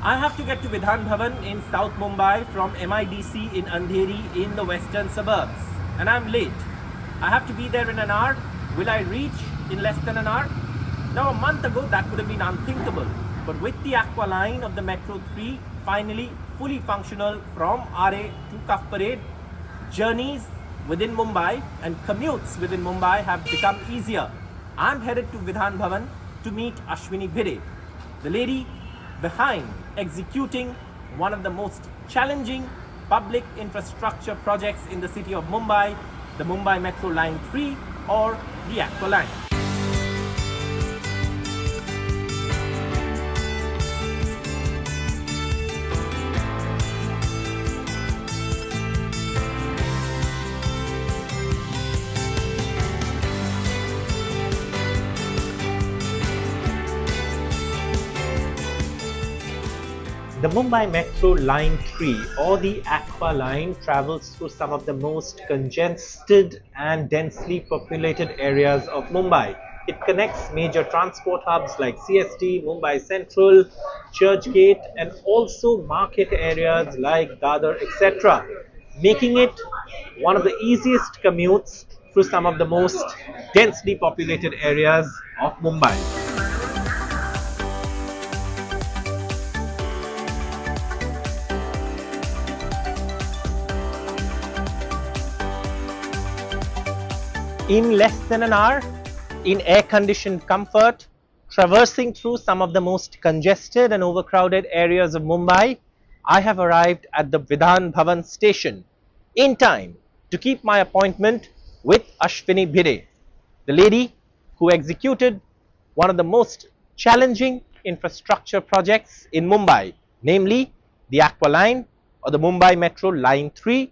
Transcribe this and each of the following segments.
I have to get to Vidhan Bhavan in South Mumbai from MIDC in Andheri in the western suburbs. And I'm late. I have to be there in an hour. Will I reach in less than an hour? Now, a month ago, that would have been unthinkable. But with the Aqua Line of the Metro 3 finally fully functional from RA to Cuff Parade, journeys within Mumbai and commutes within Mumbai have become easier. I'm headed to Vidhan Bhavan to meet Ashwini Bhide, the lady behind executing one of the most challenging public infrastructure projects in the city of Mumbai, the Mumbai Metro Line 3 or the Aqua Line. The Mumbai Metro Line 3 or the Aqua Line travels through some of the most congested and densely populated areas of Mumbai. It connects major transport hubs like CST, Mumbai Central, Churchgate and also market areas like Dadar, etc., making it one of the easiest commutes through some of the most densely populated areas of Mumbai. In less than an hour, in air-conditioned comfort, traversing through some of the most congested and overcrowded areas of Mumbai, I have arrived at the Vidhan Bhavan station in time to keep my appointment with Ashwini Bhide, the lady who executed one of the most challenging infrastructure projects in Mumbai, namely the Aqua Line or the Mumbai Metro Line 3,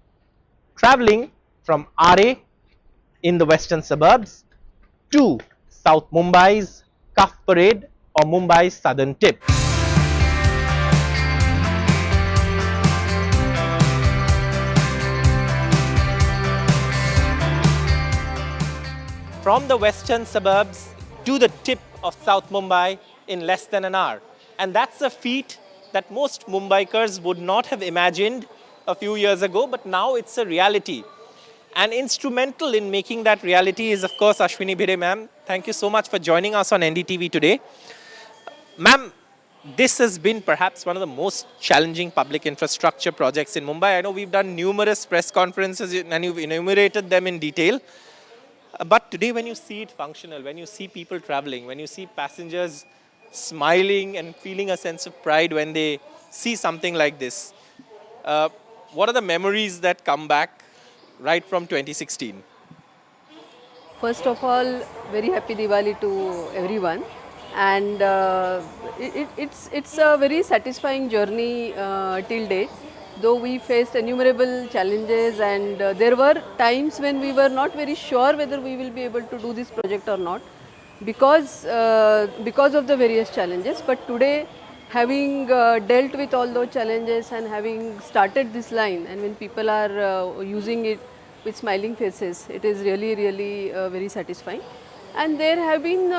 travelling from RA in the western suburbs to South Mumbai's Cuff Parade or Mumbai's southern tip. From the western suburbs to the tip of South Mumbai in less than an hour. And that's a feat that most Mumbaikars would not have imagined a few years ago, but now it's a reality. And instrumental in making that reality is, of course, Ashwini Bhide, ma'am. Thank you so much for joining us on NDTV today. Ma'am, this has been perhaps one of the most challenging public infrastructure projects in Mumbai. I know we've done numerous press conferences and you've enumerated them in detail. But today when you see it functional, when you see people traveling, when you see passengers smiling and feeling a sense of pride when they see something like this, what are the memories that come back right from 2016? First of all, very happy Diwali to everyone, and it's a very satisfying journey till date. Though we faced innumerable challenges, and there were times when we were not very sure whether we will be able to do this project or not, because of the various challenges. But today, having dealt with all those challenges and having started this line, and when people are using it with smiling faces, it is really, really very satisfying. And there have been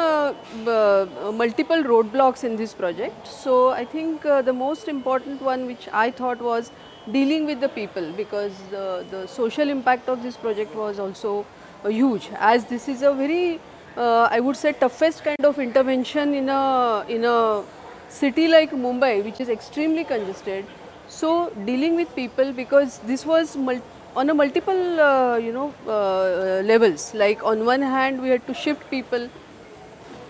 multiple roadblocks in this project. So I think the most important one which I thought was dealing with the people, because the social impact of this project was also huge, as this is a very I would say toughest kind of intervention in a city like Mumbai, which is extremely congested. So dealing with people, because this was on a multiple levels. Like on one hand, we had to shift people,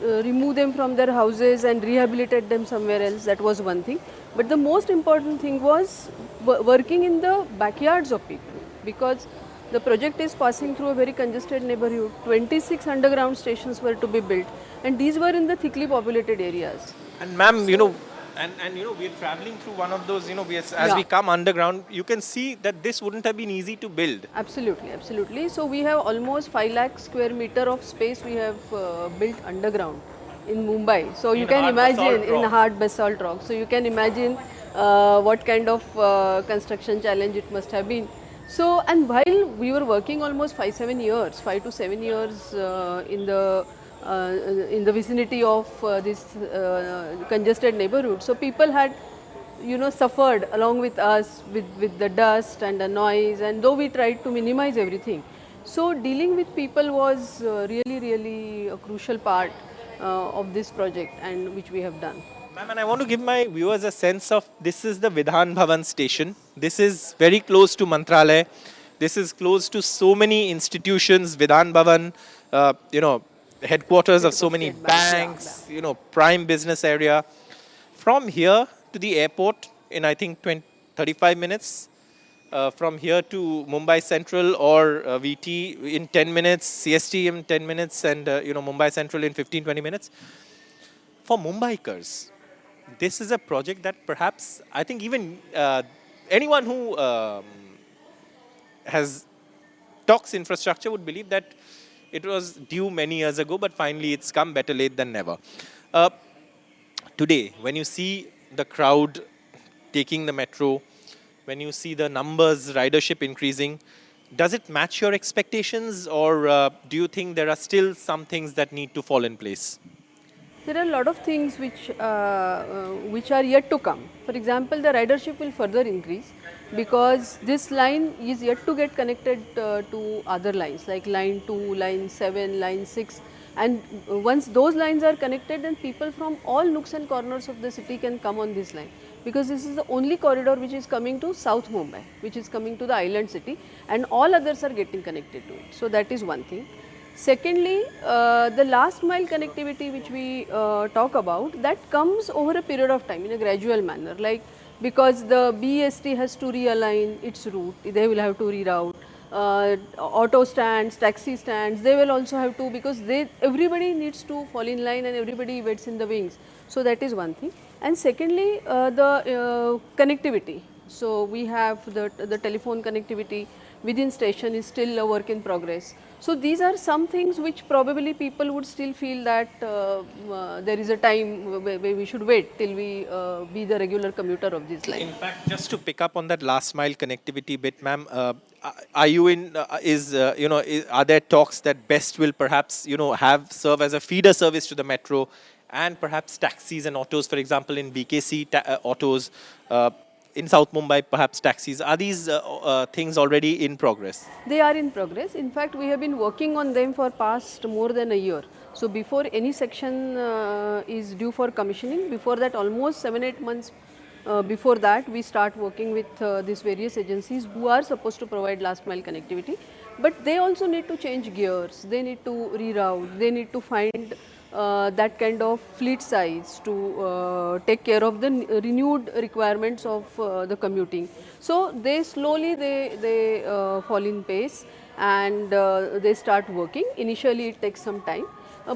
remove them from their houses and rehabilitate them somewhere else. That was one thing. But the most important thing was working in the backyards of people, because the project is passing through a very congested neighborhood. 26 underground stations were to be built, and these were in the thickly populated areas. And ma'am, we are traveling through one of those, as we come underground, you can see that this wouldn't have been easy to build. Absolutely, absolutely. So we have almost 5 lakh square meter of space we have built underground in Mumbai. So you can imagine in hard basalt rock. So you can imagine what kind of construction challenge it must have been. So, and while we were working almost 5 to 7 years in the vicinity of this congested neighborhood, so people had suffered along with us with the dust and the noise, and though we tried to minimize everything. So dealing with people was really a crucial part of this project, and which we have done. Ma'am, and I want to give my viewers a sense of this is the Vidhan Bhavan station. This is very close to Mantralaya. This is close to so many institutions, Vidhan Bhavan, headquarters of so many State banks, yeah, banks, prime business area. From here to the airport in, I think, 35 minutes. From here to Mumbai Central or VT in 10 minutes, CST in 10 minutes, and Mumbai Central in 15-20 minutes. For Mumbaikars, this is a project that perhaps I think even anyone who has talks infrastructure would believe that it was due many years ago, but finally it's come, better late than never. Today, when you see the crowd taking the metro, when you see the numbers, ridership increasing, does it match your expectations, or do you think there are still some things that need to fall in place? There are a lot of things which are yet to come. For example, the ridership will further increase because this line is yet to get connected to other lines like line 2, line 7, line 6, and once those lines are connected, then people from all nooks and corners of the city can come on this line, because this is the only corridor which is coming to South Mumbai, which is coming to the island city, and all others are getting connected to it. So that is one thing. Secondly, the last mile connectivity which we talk about, that comes over a period of time in a gradual manner, like because the BEST has to realign its route, they will have to reroute. Auto stands, taxi stands, they will also have to, because everybody needs to fall in line and everybody waits in the wings. So that is one thing. And secondly, the connectivity. So we have the telephone connectivity within station is still a work in progress. So these are some things which probably people would still feel that there is a time where we should wait till we be the regular commuter of this line. In fact, just to pick up on that last mile connectivity bit, ma'am, are you in? Are there talks that BEST will perhaps serve as a feeder service to the metro, and perhaps taxis and autos, for example, in BKC autos. In South Mumbai, perhaps taxis. Are these things already in progress? They are in progress. In fact, we have been working on them for past more than a year. So before any section is due for commissioning, before that almost 7-8 months before that, we start working with these various agencies who are supposed to provide last mile connectivity. But they also need to change gears, they need to reroute, they need to find that kind of fleet size to take care of the renewed requirements of the commuting. So they slowly they fall in pace, and they start working. Initially it takes some time,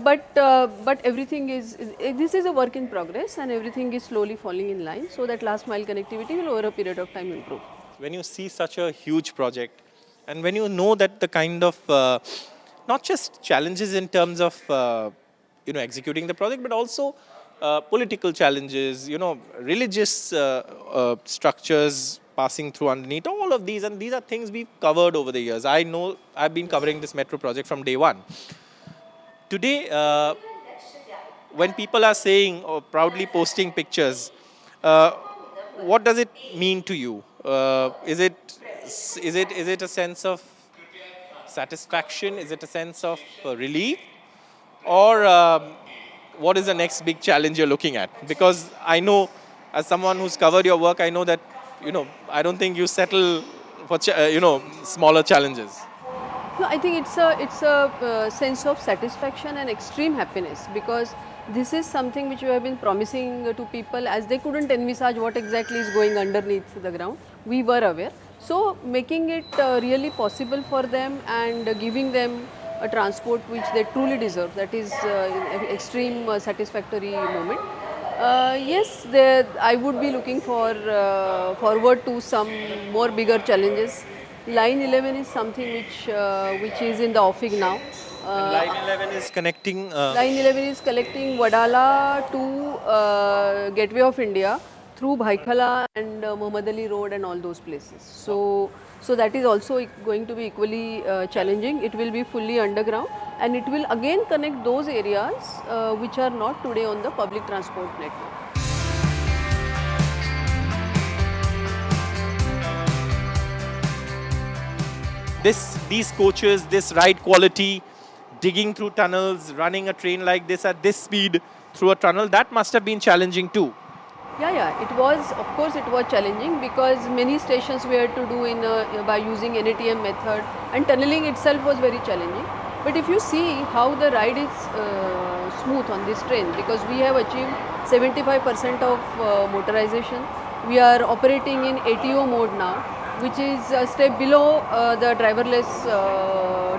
but everything is, this is a work in progress, and everything is slowly falling in line, so that last mile connectivity will over a period of time improve. When you see such a huge project, and when you know that the kind of not just challenges in terms of executing the project, but also political challenges, religious structures passing through underneath, all of these, and these are things we've covered over the years. I know I've been covering this metro project from day one. Today, when people are saying or proudly posting pictures, what does it mean to you? Is it a sense of satisfaction? Is it a sense of relief? Or what is the next big challenge you're looking at? Because I know, as someone who's covered your work, I know that, I don't think you settle for, smaller challenges. No, I think it's a sense of satisfaction and extreme happiness, because this is something which we have been promising to people, as they couldn't envisage what exactly is going underneath the ground. We were aware. So making it really possible for them and giving them a transport which they truly deserve, that is an extreme satisfactory moment. Yes, I would be looking forward to some more bigger challenges. Line 11 is something which is in the offing now. Line 11 is connecting. Line 11 is connecting Wadala to Gateway of India through Bhaikhala and Muhammad Ali Road and all those places. So that is also going to be equally challenging. It will be fully underground, and it will again connect those areas which are not today on the public transport network. these coaches, this ride quality, digging through tunnels, running a train like this at this speed through a tunnel, that must have been challenging too. Yeah, it was, of course, it was challenging because many stations we had to do by using NDTV method, and tunneling itself was very challenging. But if you see how the ride is smooth on this train, because we have achieved 75% of motorization, we are operating in ATO mode now, which is a step below the driverless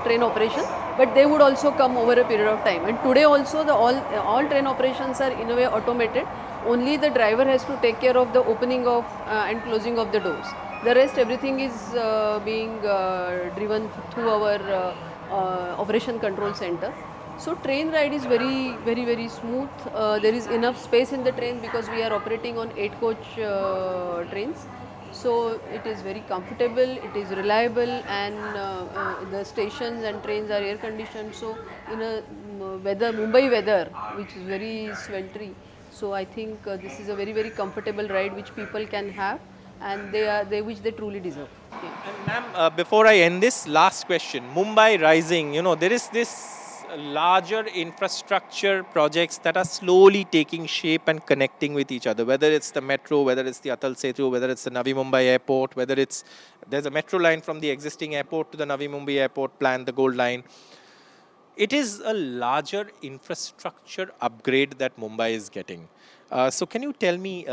train operation, but they would also come over a period of time. And today also all train operations are in a way automated. Only the driver has to take care of the opening of and closing of the doors. The rest everything is being driven through our operation control center. So train ride is very smooth. There is enough space in the train because we are operating on 8 coach trains. So it is very comfortable, it is reliable, and the stations and trains are air conditioned. So in a Mumbai weather, which is very sweltering, so I think this is a very comfortable ride which people can have, and which they truly deserve. Yeah. And ma'am, before I end this, last question. Mumbai rising, there is this larger infrastructure projects that are slowly taking shape and connecting with each other, whether it's the metro, whether it's the Atal Setu, whether it's the Navi Mumbai airport, there's a metro line from the existing airport to the Navi Mumbai airport planned, the Gold Line. It is a larger infrastructure upgrade that Mumbai is getting. So can you tell me,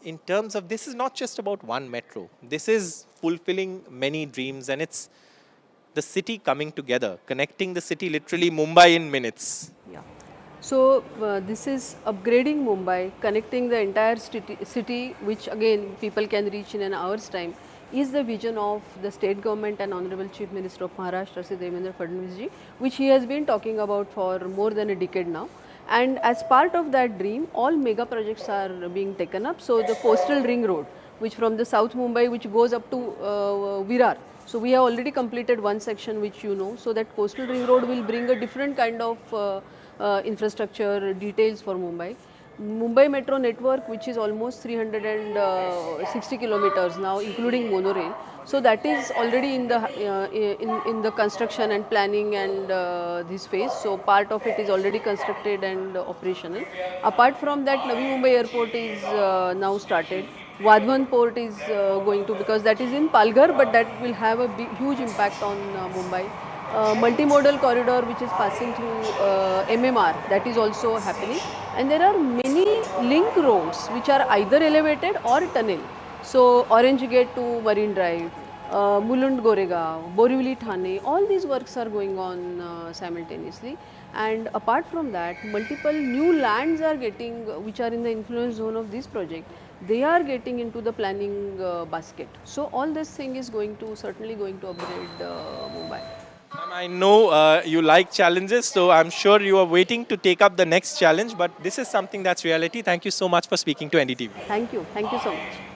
in terms of, this is not just about one metro, this is fulfilling many dreams, and it's the city coming together, connecting the city, literally Mumbai in minutes. Yeah. So this is upgrading Mumbai, connecting the entire city, which again people can reach in an hour's time, is the vision of the state government and Honorable Chief Minister of Maharashtra, Sri Devendra Fadnavis ji, which he has been talking about for more than a decade now. And as part of that dream, all mega projects are being taken up. So the coastal ring road, which from the South Mumbai, which goes up to Virar. So we have already completed one section, which you know. So that coastal ring road will bring a different kind of infrastructure details for Mumbai. Mumbai Metro network, which is almost 360 kilometers now, including monorail. So that is already in the construction and planning and this phase. So part of it is already constructed and operational. Apart from that, Navi Mumbai Airport is now started. Vadhavan port is going to, because that is in Palghar, but that will have a huge impact on Mumbai. Multimodal corridor which is passing through MMR, that is also happening, and there are many link roads which are either elevated or tunnel. So Orange Gate to Marine Drive, Mulund Goregaon, Borivali Thane, all these works are going on simultaneously. And apart from that, multiple new lands are getting, which are in the influence zone of this project, they are getting into the planning basket. So all this thing is certainly going to upgrade Mumbai. Ma'am, I know you like challenges, so I'm sure you are waiting to take up the next challenge, but this is something that's reality. Thank you so much for speaking to NDTV. Thank you so much.